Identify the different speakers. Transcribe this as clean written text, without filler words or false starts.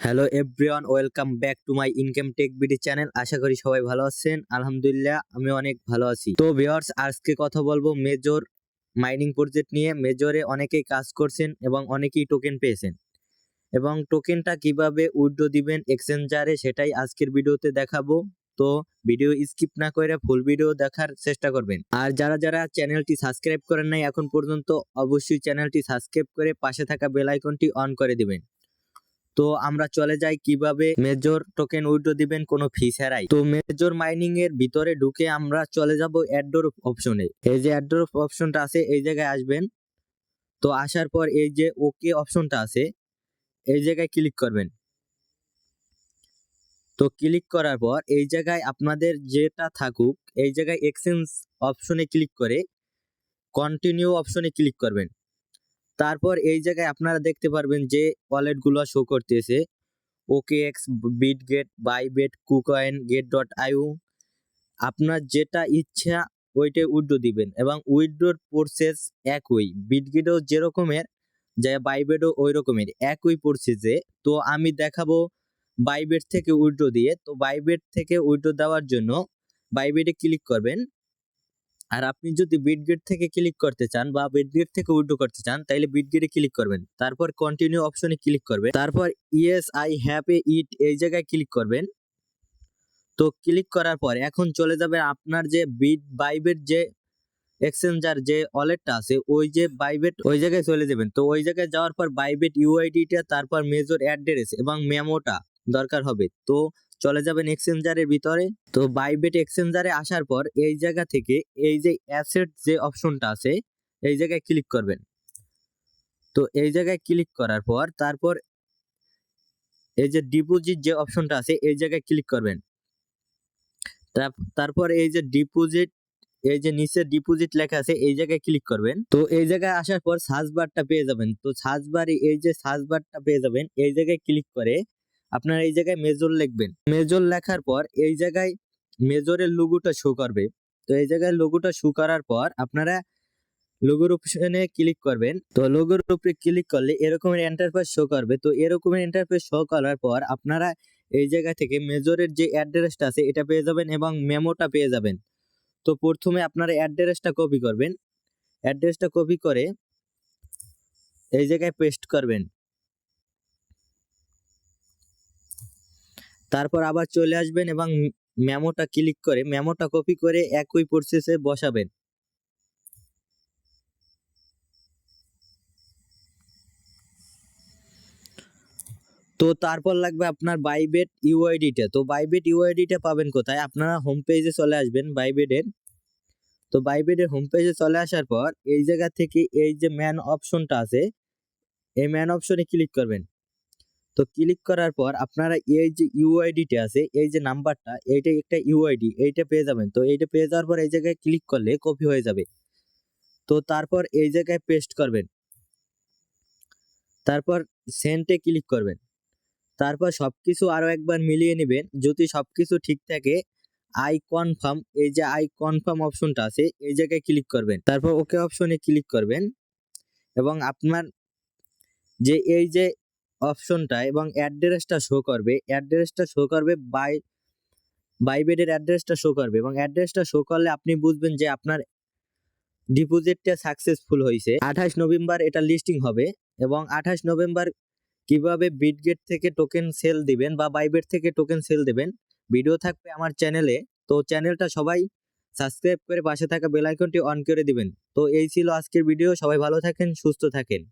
Speaker 1: Hello everyone, welcome back to my Income Tech BD channel. আশা করি সবাই ভালো আছেন। আলহামদুলিল্লাহ আমি অনেক ভালো আছি। তো ভিউয়ার্স, আজকে কথা বলবো মেজর মাইনিং প্রজেক্ট নিয়ে। মেজরে অনেকেই কাজ করছেন এবং অনেকেই টোকেন পেয়েছেন, এবং টোকেনটা কিভাবে উইথড্র দিবেন এক্সচেঞ্জারে সেটাই আজকের ভিডিওতে দেখাবো। তো ভিডিও স্কিপ না করে ফুল ভিডিও দেখার চেষ্টা করবেন। আর যারা যারা চ্যানেলটি সাবস্ক্রাইব করেন নাই এখন পর্যন্ত, অবশ্যই চ্যানেলটি সাবস্ক্রাইব করে পাশে থাকা বেল আইকনটি অন করে দিবেন। তো আমরা চলে যাই কিভাবে মেজর টোকেন উইথড্র দিবেন কোনো ফি ছাড়াই। তো মেজর মাইনিং এর ভিতরে ঢুকে আমরা চলে যাব অ্যাড্রপ অপশনে। এই যে অ্যাড্রপ অপশনটা আছে এই জায়গায় আসবেন। তো আসার পর এই যে ওকে অপশনটা আছে এই জায়গায় ক্লিক করবেন। তো ক্লিক করার পর এই জায়গায় আপনাদের যেটা থাকুক এই জায়গায় এক্সচেঞ্জ অপশনে ক্লিক করে কন্টিনিউ অপশনে ক্লিক করবেন। তারপর এই জায়গায় আপনারা দেখতে পারবেন যে ওয়ালেটগুলো শো করতেছে OKX, Bitget, Bybit, KuCoin, get.io। আপনার যেটা ইচ্ছা ওইটাই উইথড্র দিবেন এবং উইথড্রর প্রসেস একই। বিটগেটও যেরকমের যে বাইবেটও ওই রকমের একই প্রসেসে। তো আমি দেখাবো বাইবেট থেকে উইথড্র দিয়ে। তো বাইবেট থেকে উইথড্র দেওয়ার জন্য বাইবেটে ক্লিক করবেন। আর আপনি যদি বিটগেট থেকে ক্লিক করতে চান বা বিটগেট থেকে উইথড্র করতে চান তাহলে বিটগেটে ক্লিক করবেন। তারপর কন্টিনিউ অপশনে ক্লিক করবেন। তারপর ইয়েস আই হ্যাভ এ ইট এই জায়গায় ক্লিক করবেন। তো ক্লিক করার পর এখন চলে যাবে আপনার যে বাইবেট যে এক্সচেঞ্জার যে ওয়ালেটটা আছে ওই যে বাইবেট ওই জায়গায় চলে যাবেন। তো ওই জায়গায় যাওয়ার পর বাইবেট ইউআইডিটা তারপর মেজর অ্যাড্রেস এবং মেমোটা দরকার হবে। তো চলে যাবেন এক্সচেঞ্জারের ভিতরে। তো বাইবেট এক্সচেঞ্জারে আসার পর এই জায়গা থেকে এই যে অ্যাসেট যে অপশনটা আছে এই জায়গায় ক্লিক করবেন। তো এই জায়গায় ক্লিক করার পর তারপর এই যে ডিপোজিট যে অপশনটা আছে এই জায়গায় ক্লিক করবেন। তারপর এই যে ডিপোজিট এই যে নিচে ডিপোজিট লেখা আছে এই জায়গায় ক্লিক করবেন। তো এই জায়গায় আসার পর সার্চ বারটা পেয়ে যাবেন। তো সার্চ বারে এই যে সার্চ বারটা পেয়ে যাবেন এই জায়গায় ক্লিক করে আপনারা এই জায়গায় মেজর লিখবেন। মেজর লেখার পর এই জায়গায় মেজরের লোগোটা শো করবে। তো এই জায়গায় লোগোটা শো করার পর আপনারা লোগোর অপশনে ক্লিক করবেন। তো লোগোর উপরে ক্লিক করলে এরকমের ইন্টারফেস শো করবে। তো এরকমের ইন্টারফেস শো করার পর আপনারা এই জায়গা থেকে মেজরের যে অ্যাড্রেসটা আছে এটা পেয়ে যাবেন এবং মেমোটা পেয়ে যাবেন। তো প্রথমে আপনারা অ্যাড্রেসটা কপি করবেন। অ্যাড্রেসটা কপি করে এই জায়গায় পেস্ট করবেন। তারপর আবার চলে আসবেন এবং মেমোটা ক্লিক করে মেমোটা কপি করে একই প্রসেসে বসাবেন। তো তারপর লাগবে আপনার বাইবেট ইউআইডিটা। তো বাইবেট ইউআইডিটা পাবেন কোথায়? আপনারা হোম পেজে চলে আসবেন বাইবেটের। তো বাইবেটের হোম পেজে চলে আসার পর এই জায়গা থেকে এই যে ম্যান অপশনটা আছে এই ম্যান অপশনে ক্লিক করবেন। তো ক্লিক করার পর আপনারা এই যে ইউআইডিটা আছে এই যে নাম্বারটা এইটা একটা ইউআইডি এইটা পেয়ে যাবেন। তো এইটা পেয়ে যাওয়ার পর এই জায়গায় ক্লিক করলে কপি হয়ে যাবে। তো তারপর এই জায়গায় পেস্ট করবেন। তারপর সেন্টে ক্লিক করবেন। তারপর সবকিছু আরো একবার মিলিয়ে নেবেন। যদি সবকিছু ঠিক থাকে আই কনফার্ম এই যে আই কনফার্ম অপশনটা আছে এই জায়গায় ক্লিক করবেন। তারপর ওকে অপশনে ক্লিক করবেন এবং আপনার যে এই যে অপশনটা এবং অ্যাড্রেসটা শো করবে বাইবেটের অ্যাড্রেসটা শো করবে এবং অ্যাড্রেসটা শো করলে আপনি বুঝবেন যে আপনার ডিপোজিটটা সাকসেসফুল হয়েছে। 28 নভেম্বর এটা লিস্টিং হবে এবং 28 নভেম্বর কিভাবে বিটগেট থেকে টোকেন সেল দিবেন বা বাইবেট থেকে টোকেন সেল দিবেন ভিডিও থাকবে আমার চ্যানেলে। তো চ্যানেলটা সবাই সাবস্ক্রাইব করে পাশে থাকা বেল আইকনটি অন করে দিবেন। তো এই ছিল আজকের ভিডিও। সবাই ভালো থাকেন, সুস্থ থাকেন।